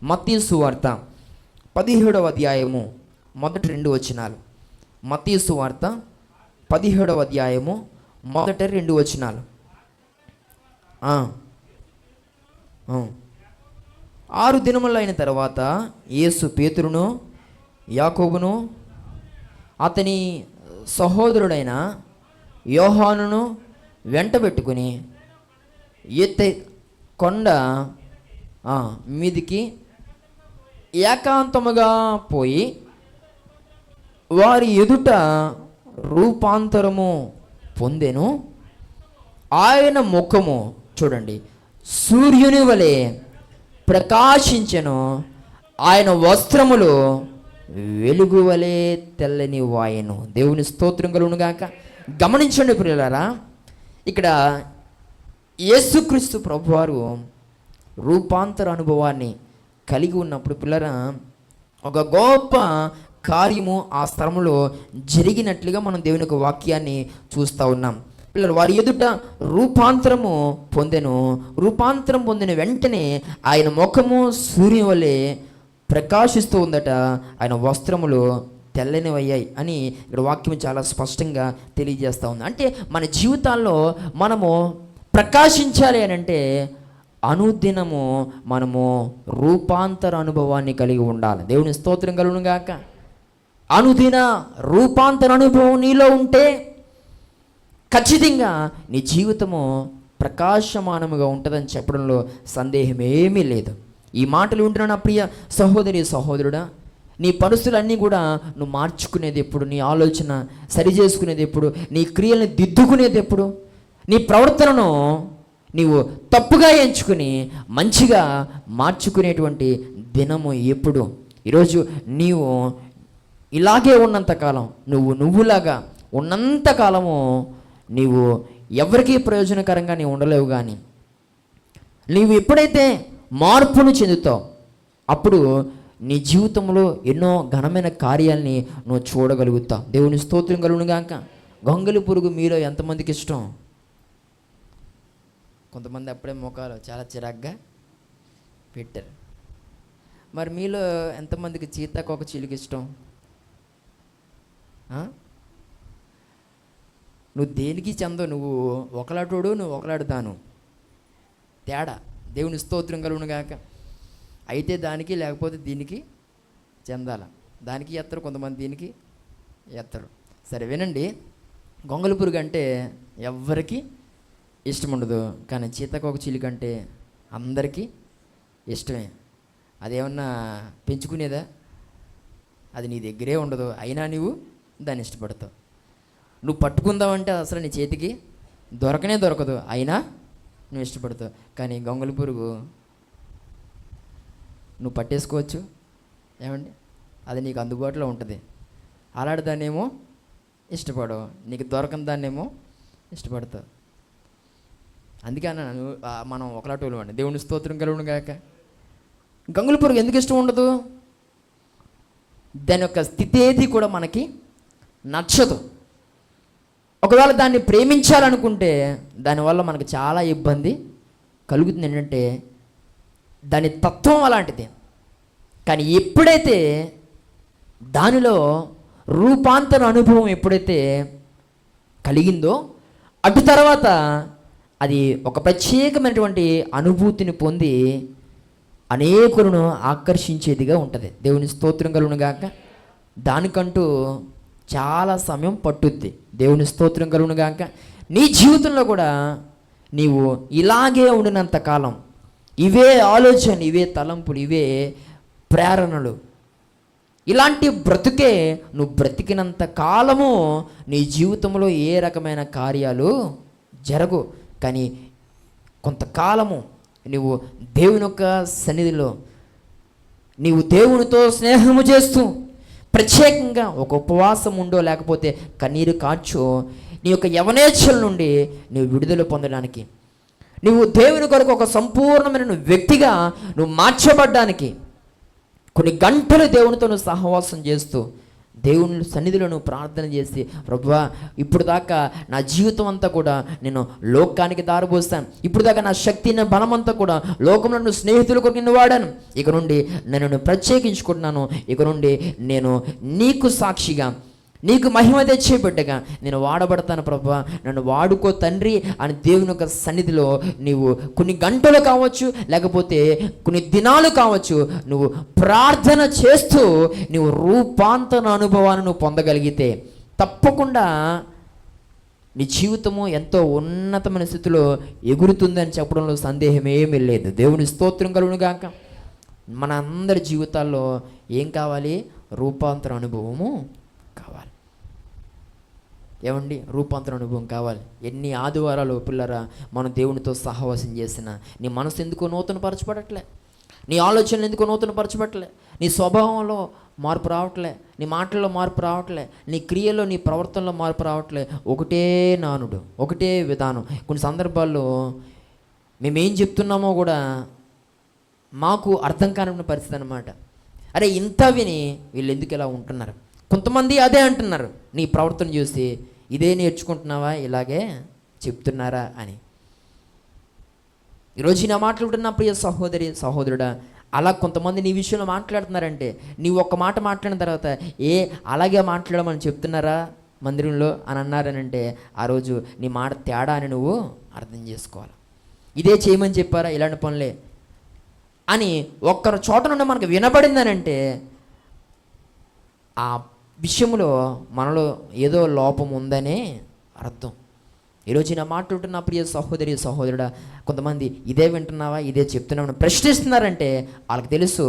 మత్తయి సువార్త 17వ అధ్యాయము మొదటి 2 వచనాలు. మత్తయి సువార్త 17వ అధ్యాయము మొదటి 2 వచనాలు. 6 దినములు అయిన తర్వాత యేసు పేతురును యాకోబును అతని సహోదరుడైన యోహానును వెంటబెట్టుకుని ఎత్తే కొండ మీదికి ఏకాంతముగా పోయి వారి ఎదుట రూపాంతరము పొందెను. ఆయన ముఖము చూడండి సూర్యుని వలె ప్రకాశించెను, ఆయన వస్త్రములు వెలుగు వలె తెల్లని వాయెను. దేవుని స్తోత్రం కలుగును గాక. గమనించండి ప్రియులారా, ఇక్కడ యేసుక్రీస్తు ప్రభువారు రూపాంతర అనుభవాన్ని కలిగి ఉన్నప్పుడు పిల్లరా ఒక గొప్ప కార్యము ఆ స్థలములో జరిగినట్లుగా మనం దేవుని యొక్క వాక్యాన్ని చూస్తూ ఉన్నాం. పిల్లలు వారి ఎదుట రూపాంతరము పొందెను. రూపాంతరం పొందిన వెంటనే ఆయన ముఖము సూర్యుని వలె ప్రకాశిస్తూ ఉందట, ఆయన వస్త్రములు తెల్లనివయ్యాయి అని ఇక్కడ వాక్యం చాలా స్పష్టంగా తెలియజేస్తూ ఉంది. అంటే మన జీవితాల్లో మనము ప్రకాశించాలి అని అంటే అనుదినము మనము రూపాంతర అనుభవాన్ని కలిగి ఉండాలి. దేవుని స్తోత్రం కలుగును గాక. అనుదిన రూపాంతర అనుభవం నీలో ఉంటే ఖచ్చితంగా నీ జీవితము ప్రకాశమానముగా ఉంటుందని చెప్పడంలో సందేహం ఏమీ లేదు. ఈ మాటలు ఉంటున్న నా ప్రియ సహోదరి సహోదరుడా, నీ పరిస్థితులన్నీ కూడా నువ్వు మార్చుకునేది ఎప్పుడు, నీ ఆలోచన సరి చేసుకునేది ఎప్పుడు, నీ క్రియలను దిద్దుకునేది ఎప్పుడు, నీ ప్రవర్తనను నీవు తప్పుగా ఎంచుకుని మంచిగా మార్చుకునేటువంటి దినము ఎప్పుడు? ఈరోజు నీవు ఇలాగే ఉన్నంతకాలం, నువ్వులాగా ఉన్నంతకాలము నీవు ఎవరికీ ప్రయోజనకరంగా నీవు ఉండలేవు. కానీ నీవు ఎప్పుడైతే మార్పును చెందుతావు అప్పుడు నీ జీవితంలో ఎన్నో ఘనమైన కార్యాలని నువ్వు చూడగలుగుతావు. దేవుని స్తోత్రం కలుగును గాక. గొంగలి పురుగు మీలో ఎంతమందికి ఇష్టం? కొంతమంది అప్పుడే ముఖాలు చాలా చిరాగ్గా పెట్టారు. మరి మీలో ఎంతమందికి చీతాకొక చిలుక ఇష్టం? నువ్వు దేనికి చెందవు, నువ్వు ఒకలాటోడు, నువ్వు ఒకలాడుతాను, తేడా. దేవుని స్తోత్రం కలుగును గాక. అయితే దానికి లేకపోతే దీనికి చెందాల. దానికి ఎత్తరు కొంతమంది, దీనికి ఎత్తరు. సరే వినండి, గొంగలి పురుగు అంటే ఎవ్వరికి ఇష్టం ఉండదు, కానీ చీతకొక చిలుక అంటే అందరికీ ఇష్టమే. అదేమన్నా పెంచుకునేదా? అది నీ దగ్గరే ఉండదు, అయినా నువ్వు దాన్ని ఇష్టపడతావు. నువ్వు పట్టుకుందామంటే అసలు నీ చేతికి దొరకదు, అయినా నువ్వు ఇష్టపడతావు. కానీ గొంగలి పురుగు నువ్వు పట్టేసుకోవచ్చు, ఏమండి, అది నీకు అందుబాటులో ఉంటుంది. అలాంటి దాన్నేమో ఇష్టపడవు, నీకు దొరకని దాన్నేమో ఇష్టపడతావు. అందుకే మనం ఒకలాటోళ్ళు అండి. దేవుని స్తోత్రం కలుగును గాక. గొంగలి పురుగు ఎందుకు ఇష్టం ఉండదు? దాని యొక్క స్థితి ఏది కూడా మనకి నచ్చదు. ఒకవేళ దాన్ని ప్రేమించాలనుకుంటే దానివల్ల మనకు చాలా ఇబ్బంది కలుగుతుంది. ఏంటంటే దాని తత్వం అలాంటిది. కానీ ఎప్పుడైతే దానిలో రూపాంతర అనుభవం ఎప్పుడైతే కలిగిందో అటు తర్వాత అది ఒక ప్రత్యేకమైనటువంటి అనుభూతిని పొంది అనేకులను ఆకర్షించేదిగా ఉంటుంది. దేవుని స్తోత్రం కలుగును గాక. దానికంటూ చాలా సమయం పట్టుద్ది. దేవుని స్తోత్రం కలుగును గాక. నీ జీవితంలో కూడా నీవు ఇలాగే ఉండినంత కాలం, ఇవే ఆలోచన, ఇవే తలంపులు, ఇవే ప్రేరణలు, ఇలాంటి బ్రతుకే నువ్వు బ్రతికినంత కాలము నీ జీవితంలో ఏ రకమైన కార్యాలు జరగు. కానీ కొంతకాలము నువ్వు దేవుని యొక్క సన్నిధిలో నీవు దేవునితో స్నేహము చేస్తూ ప్రత్యేకంగా ఒక ఉపవాసం ఉండో లేకపోతే కన్నీరు కార్చో నీ యొక్క యవనేచ్ఛల నుండి నువ్వు విడుదల పొందడానికి, నువ్వు దేవుని కొరకు ఒక సంపూర్ణమైన వ్యక్తిగా నువ్వు మార్చబడ్డానికి కొన్ని గంటలు దేవునితో నువ్వు సహవాసం చేస్తూ దేవుని సన్నిధిలో నువ్వు ప్రార్థన చేసి, ప్రభువా ఇప్పుడు దాకా నా జీవితం అంతా కూడా నేను లోకానికి దారిపోస్తాను, ఇప్పుడు దాకా నా శక్తి నా బలం అంతా కూడా లోకంలో నువ్వు స్నేహితుల కొరకు నిన్ను వాడాను, ఇక నుండి నేను ప్రత్యేకించుకుంటున్నాను, ఇక నుండి నేను నీకు సాక్షిగా నీకు మహిమ తెచ్చే బిడ్డగా నేను వాడబడతాను ప్రభువా, నన్ను వాడుకో తండ్రి అని దేవుని యొక్క సన్నిధిలో నీవు కొన్ని గంటలు కావచ్చు, లేకపోతే కొన్ని దినాలు కావచ్చు, నువ్వు ప్రార్థన చేస్తూ నువ్వు రూపాంతర అనుభవాన్ని నువ్వు పొందగలిగితే తప్పకుండా నీ జీవితము ఎంతో ఉన్నతమైన స్థితిలో ఎగురుతుందని చెప్పడంలో సందేహం ఏమీ లేదు. దేవుని స్తోత్రం కలుగును గాక. మన అందరి జీవితాల్లో ఏం కావాలి? రూపాంతర అనుభవము కావాలి. ఏమండి? రూపాంతర అనుభవం కావాలి. ఎన్ని ఆదివారాలు పిల్లరా మనం దేవునితో సహవాసం చేసినా నీ మనసు ఎందుకో నూతన పరచబడట్లే, నీ ఆలోచనలు ఎందుకో నూతన పరచబడట్లే, నీ స్వభావంలో మార్పు రావట్లే, నీ మాటల్లో మార్పు రావట్లే, నీ క్రియల్లో నీ ప్రవర్తనలో మార్పు రావట్లే. ఒకటే నానుడు, ఒకటే విధానం. కొన్ని సందర్భాల్లో మేమేం చెప్తున్నామో కూడా మాకు అర్థం కాని పరిస్థితి అనమాట. అరే ఇంత విని వీళ్ళు ఎందుకు ఇలా ఉంటున్నారు? కొంతమంది అదే అంటున్నారు, నీ ప్రవర్తన చూసి ఇదే నేర్చుకుంటున్నావా, ఇలాగే చెప్తున్నారా అని. ఈరోజు నా మాట్లాడుతున్న ప్రియ సహోదరి సహోదరుడా, అలా కొంతమంది నీ విషయంలో మాట్లాడుతున్నారంటే నీవు ఒక్క మాట మాట్లాడిన తర్వాత అలాగే మాట్లాడమని చెప్తున్నారా మందిరంలో అని అన్నారనంటే ఆ రోజు నీ మాట తేడా అని నువ్వు అర్థం చేసుకోవాలి. ఇదే చేయమని చెప్పారా, ఇలాంటి పనులే అని ఒక్కరు చోట నుండి మనకు వినబడిందనంటే ఆ విషయంలో మనలో ఏదో లోపం ఉందనే అర్థం. ఈరోజు నా మాట్లాడుతున్న ప్రియ సహోదరి సహోదరుడా, కొంతమంది ఇదే వింటున్నావా, ఇదే చెప్తున్నావని ప్రశ్నిస్తున్నారంటే వాళ్ళకి తెలుసు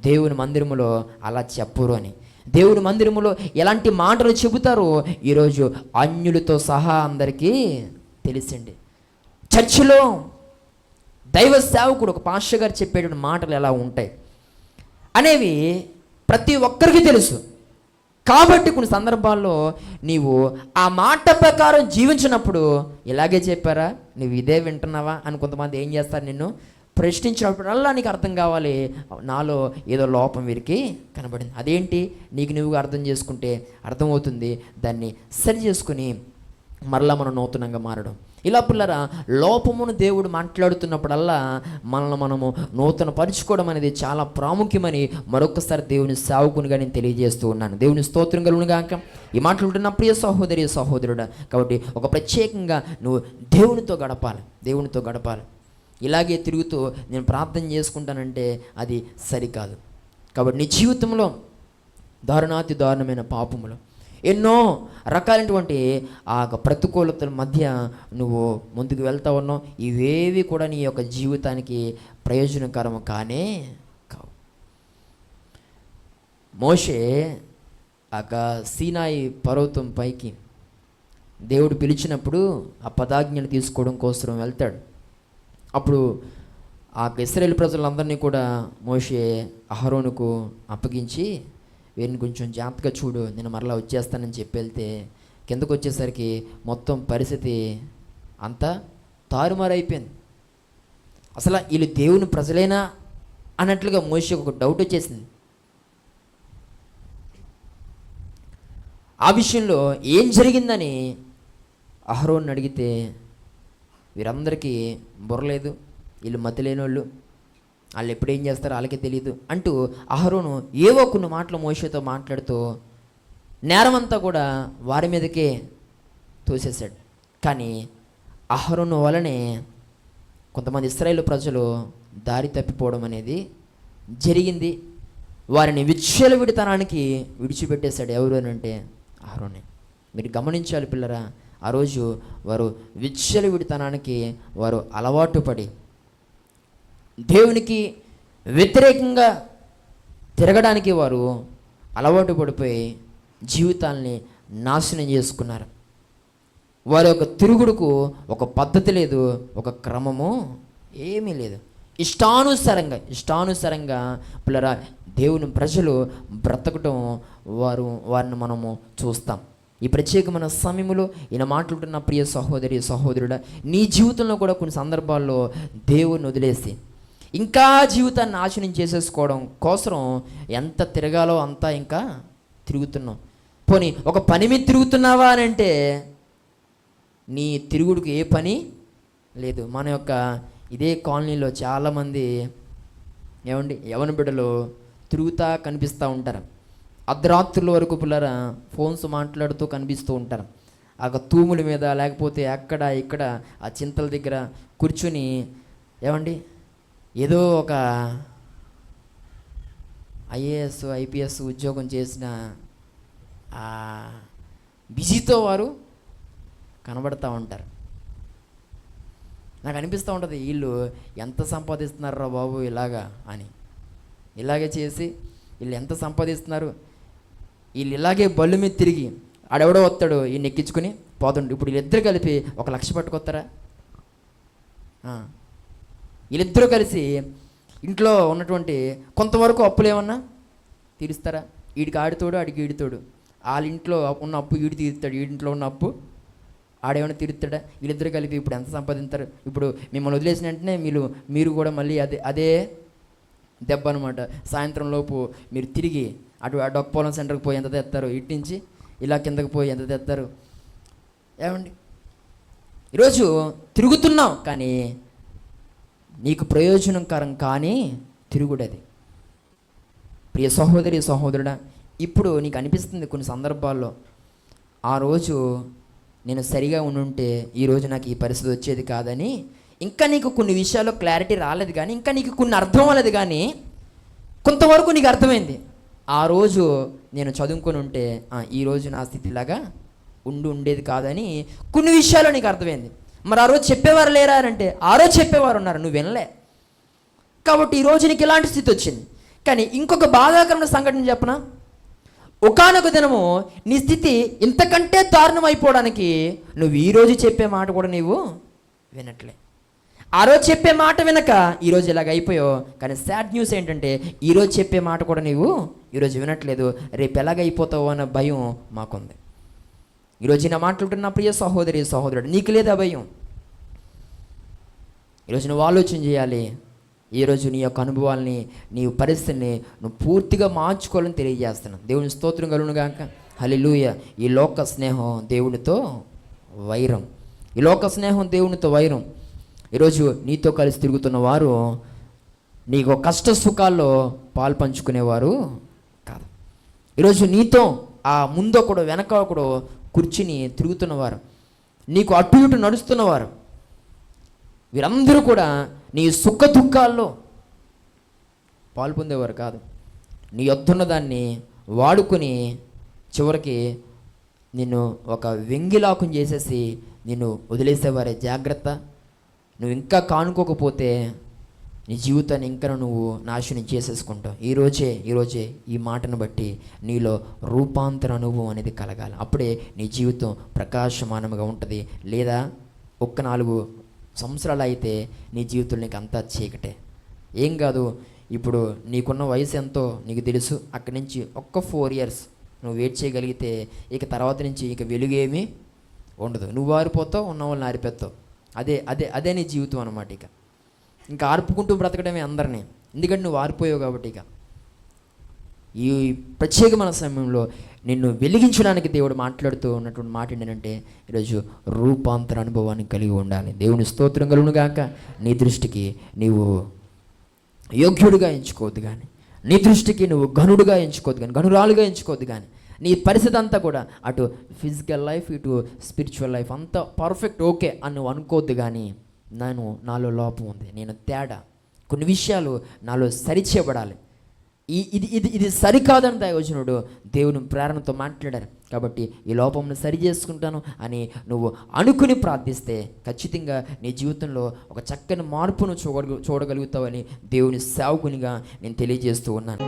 దేవుని మందిరములో అలా చెప్పరు అని. దేవుని మందిరములో ఎలాంటి మాటలు చెబుతారో ఈరోజు అన్యులతో సహా అందరికీ తెలిసింది. చర్చిలో దైవ సేవకుడు ఒక పాస్టర్ గారు చెప్పేటువంటి మాటలు ఎలా ఉంటాయి అనేవి ప్రతి ఒక్కరికి తెలుసు. కాబట్టి కొన్ని సందర్భాల్లో నీవు ఆ మాట ప్రకారం జీవించినప్పుడు ఇలాగే చెప్పారా, నువ్వు ఇదే వింటున్నావా అని కొంతమంది ఏం చేస్తారు, నిన్ను ప్రశ్నించినప్పుడల్లా నీకు అర్థం కావాలి, నాలో ఏదో లోపం వీరికి కనబడింది. అదేంటి నీకు నువ్వుగా అర్థం చేసుకుంటే అర్థమవుతుంది, దాన్ని సరి చేసుకుని మరలా మనం నూతనంగా మారడం. ఇలా పిల్లరా లోపమును దేవుడు మాట్లాడుతున్నప్పుడల్లా మనల్ని మనము నూతన పరుచుకోవడం అనేది చాలా ప్రాముఖ్యమని మరొకసారి దేవుని సేవకునిగా నేను తెలియజేస్తూ ఉన్నాను. దేవుని స్తోత్రం కలుగును గాక. ఈ మాట్లాడుతున్న ప్రియ సహోదరి సహోదరుడా, కాబట్టి ఒక ప్రత్యేకంగా నువ్వు దేవునితో గడపాలి. ఇలాగే తిరుగుతూ నేను ప్రార్థన చేసుకుంటానంటే అది సరికాదు. కాబట్టి నీ జీవితంలో దారుణాతి దారుణమైన పాపములు ఎన్నో రకాలైనటువంటి ఆ ప్రతికూలతల మధ్య నువ్వు ముందుకు వెళ్తా ఉన్నావు. ఇవేవి కూడా నీ యొక్క జీవితానికి ప్రయోజనకరం కానే కావు. మోషే సీనాయి పర్వతం పైకి దేవుడు పిలిచినప్పుడు ఆ పదాజ్ఞను తీసుకోవడం కోసం వెళ్తాడు. అప్పుడు ఆ ఇశ్రాయేలు ప్రజలందరినీ కూడా మోషే అహరోనుకు అప్పగించి, వీరిని కొంచెం జాగ్రత్తగా చూడు, నేను మరలా వచ్చేస్తానని చెప్పి వెళ్తే కిందకు వచ్చేసరికి మొత్తం పరిస్థితి అంతా తారుమారైపోయింది. అసలు వీళ్ళు దేవుని ప్రజలేనా అన్నట్లుగా మోషేకు ఒక డౌట్ వచ్చేసింది. ఆ విషయంలో ఏం జరిగిందని అహరోన్ అడిగితే వీరందరికీ బుర్రలేదు, వీళ్ళు మతి లేని వాళ్ళు ఎప్పుడు ఏం చేస్తారో వాళ్ళకే తెలియదు అంటూ అహరోను ఏవో కొన్ని మాటలు మోషేతో మాట్లాడుతూ నేరమంతా కూడా వారి మీదకే తోసేశాడు. కానీ అహరోను వలనే కొంతమంది ఇశ్రాయేలు ప్రజలు దారి తప్పిపోవడం అనేది జరిగింది. వారిని విచ్చలవిడితనానికి విడిచిపెట్టేశాడు. ఎవరు అని అంటే అహరోనే. మీరు గమనించాలి పిల్లరా, ఆ రోజు వారు విచ్చలవిడితనానికి వారు అలవాటు పడి దేవునికి వ్యతిరేకంగా తిరగడానికి వారు అలవాటు పడిపోయి జీవితాల్ని నాశనం చేసుకున్నారు. వారి యొక్క తిరుగుడుకు ఒక పద్ధతి లేదు, ఒక క్రమము ఏమీ లేదు. ఇష్టానుసారంగా పిల్లరా దేవుని ప్రజలు బ్రతకటం వారిని మనము చూస్తాం. ఈ ప్రత్యేకమైన సమయంలో ఈయన మాట్లాడుతున్న ప్రియ సహోదరి సహోదరుడా, నీ జీవితంలో కూడా కొన్ని సందర్భాల్లో దేవుని వదిలేసి ఇంకా జీవితాన్ని నాశనం చేసేసుకోవడం కోసం ఎంత తిరగాలో అంతా ఇంకా తిరుగుతున్నాం. పోనీ ఒక పని మీద తిరుగుతున్నావా అని అంటే నీ తిరుగుడుకు ఏ పని లేదు. మన యొక్క ఇదే కాలనీలో చాలామంది ఏమండి యవన బిడ్డలు తిరుగుతా కనిపిస్తూ ఉంటారు. అర్ధరాత్రుల వరకు పిల్లరా ఫోన్స్ మాట్లాడుతూ కనిపిస్తూ ఉంటారు. ఆ తూముల మీద లేకపోతే అక్కడ ఇక్కడ ఆ చింతల దగ్గర కూర్చుని ఏమండి ఏదో ఒక ఐఏఎస్ ఐపీఎస్ ఉద్యోగం చేసిన బిజీతో వారు కనబడుతూ ఉంటారు. నాకు అనిపిస్తూ ఉంటుంది వీళ్ళు ఎంత సంపాదిస్తున్నారా బాబు ఇలాగా అని. ఇలాగే చేసి వీళ్ళు ఎంత సంపాదిస్తున్నారు, వీళ్ళు ఇలాగే బళ్ళు మీద తిరిగి ఆడెవడో వస్తాడు ఈయన ఎక్కించుకుని పోతుండు. ఇప్పుడు వీళ్ళిద్దరు కలిపి 1,00,000 పట్టుకొస్తారా? వీళ్ళిద్దరూ కలిసి ఇంట్లో ఉన్నటువంటి కొంతవరకు అప్పులు ఏమన్నా తీరుస్తారా? వీడికి ఆడితోడు ఆడికి ఈడితోడు. వాళ్ళ ఇంట్లో ఉన్న అప్పు ఈడు తీరుతాడు, వీడింట్లో ఉన్న అప్పు ఆడేమైనా తీరుతాడా? వీళ్ళిద్దరు కలిపి ఇప్పుడు ఎంత సంపాదిస్తారు? ఇప్పుడు మిమ్మల్ని వదిలేసిన వెంటనే మీరు కూడా మళ్ళీ అదే దెబ్బ అనమాట. సాయంత్రం లోపు మీరు తిరిగి అటు డొక్పోలం సెంటర్కి పోయి ఎంత తెస్తారు, ఇటు నుంచి ఇలా కిందకి పోయి ఎంత తెస్తారు? ఏమండి ఈరోజు తిరుగుతున్నావు కానీ నీకు ప్రయోజనకరం కానీ తిరుగుడది. ప్రియ సహోదరి సహోదరుడా, ఇప్పుడు నీకు అనిపిస్తుంది కొన్ని సందర్భాల్లో ఆ రోజు నేను సరిగా ఉండుంటే ఈరోజు నాకు ఈ పరిస్థితి వచ్చేది కాదని. ఇంకా నీకు కొన్ని విషయాల్లో క్లారిటీ రాలేదు కానీ, ఇంకా నీకు కొన్ని అర్థం అవ్వలేదు కానీ కొంతవరకు నీకు అర్థమైంది. ఆ రోజు నేను చదువుకొని ఉంటే ఈరోజు నా స్థితిలాగా ఉండేది కాదని కొన్ని విషయాల్లో నీకు అర్థమైంది. మరి ఆ రోజు చెప్పేవారు లేరా అంటే ఆ రోజు చెప్పేవారు ఉన్నారు, నువ్వు వినలే కాబట్టి ఈరోజు నీకు ఇలాంటి స్థితి వచ్చింది. కానీ ఇంకొక బాధాకరమైన సంఘటన చెప్పనా? ఒకానొక దినము నీ స్థితి ఇంతకంటే దారుణం అయిపోవడానికి నువ్వు ఈరోజు చెప్పే మాట కూడా నీవు వినట్లే. ఆ రోజు చెప్పే మాట వినక ఈరోజు ఇలాగ అయిపోయావు. కానీ సాడ్ న్యూస్ ఏంటంటే ఈరోజు చెప్పే మాట కూడా నీవు ఈరోజు వినట్లేదు. రేపు ఎలాగైపోతావు అన్న భయం మాకుంది. ఈరోజు నా మాట్లాడుతున్న ప్రియ సహోదరి సహోదరుడు, నీకు లేదా భయం? ఈరోజు నువ్వు ఆలోచన చేయాలి. ఈరోజు నీ యొక్క అనుభవాల్ని, నీ పరిస్థితిని నువ్వు పూర్తిగా మార్చుకోవాలని తెలియజేస్తున్నాను. దేవుని స్తోత్రం కలుగును గాక. హల్లెలూయా. ఈ లోక స్నేహం దేవునితో వైరం. ఈ లోక స్నేహం దేవునితో వైరం. ఈరోజు నీతో కలిసి తిరుగుతున్న వారు నీకు కష్ట సుఖాల్లో పాలు పంచుకునేవారు కాదు. ఈరోజు నీతో ఆ ముందొకడు వెనకొకడు కూర్చుని తిరుగుతున్నవారు, నీకు అటు ఇటు నడుస్తున్నవారు, వీరందరూ కూడా నీ సుఖ దుఃఖాల్లో పాలు పొందేవారు కాదు. నీ యొద్దున్న దాన్ని వాడుకొని చివరికి నిన్ను ఒక వెంగిలాకం చేసేసి నిన్ను వదిలేసేవారే. జాగ్రత్త, నువ్వు ఇంకా కానుకోకపోతే నీ జీవితాన్ని ఇంకా నువ్వు నాశనం చేసేసుకుంటావు. ఈరోజే ఈ మాటను బట్టి నీలో రూపాంతర అనుభవం అనేది కలగాలి. అప్పుడే నీ జీవితం ప్రకాశమానంగా ఉంటుంది. లేదా 4 సంవత్సరాలు అయితే నీ జీవితంలో నీకు అంతా చీకటే. ఏం కాదు, ఇప్పుడు నీకున్న వయసు ఎంతో నీకు తెలుసు. అక్కడి నుంచి 4 years నువ్వు వెయిట్ చేయగలిగితే ఇక తర్వాత నుంచి ఇక వెలుగేమీ ఉండదు. నువ్వు ఆరిపోతావు, ఉన్న వాళ్ళని ఆరిపోతావు. అదే నీ జీవితం అన్నమాట. ఇంకా ఆర్పుకుంటూ బ్రతకడమే అందరినీ, ఎందుకంటే నువ్వు ఆరిపోయావు కాబట్టి. ఇక ఈ ప్రత్యేకమైన సమయంలో నిన్ను వెలిగించడానికి దేవుడు మాట్లాడుతూ ఉన్నటువంటి మాట ఏంటంటే ఈరోజు రూపాంతర అనుభవాన్ని కలిగి ఉండాలి. దేవుని స్తోత్రం కలుగును గాక. నీ దృష్టికి నీవు యోగ్యుడిగా ఎంచుకోవద్దు కానీ, నీ దృష్టికి నువ్వు ఘనుడుగా ఎంచుకోవద్దు కానీ, ఘనురాలుగా ఎంచుకోవద్దు కానీ, నీ పరిస్థితి అంతా కూడా అటు ఫిజికల్ లైఫ్ ఇటు స్పిరిచువల్ లైఫ్ అంతా పర్ఫెక్ట్ ఓకే అని నువ్వు అనుకోవద్దు కానీ, నాలో లోపం ఉంది, నేను తేడా, కొన్ని విషయాలు నాలో సరిచేయబడాలి, ఇది సరికాదని దైవజనుడు దేవుని ప్రేరణతో మాట్లాడారు కాబట్టి ఈ లోపంను సరి చేసుకుంటాను అని నువ్వు అనుకుని ప్రార్థిస్తే ఖచ్చితంగా నీ జీవితంలో ఒక చక్కని మార్పును చూడగలుగుతావని దేవుని సేవకునిగా నేను తెలియజేస్తూ ఉన్నాను.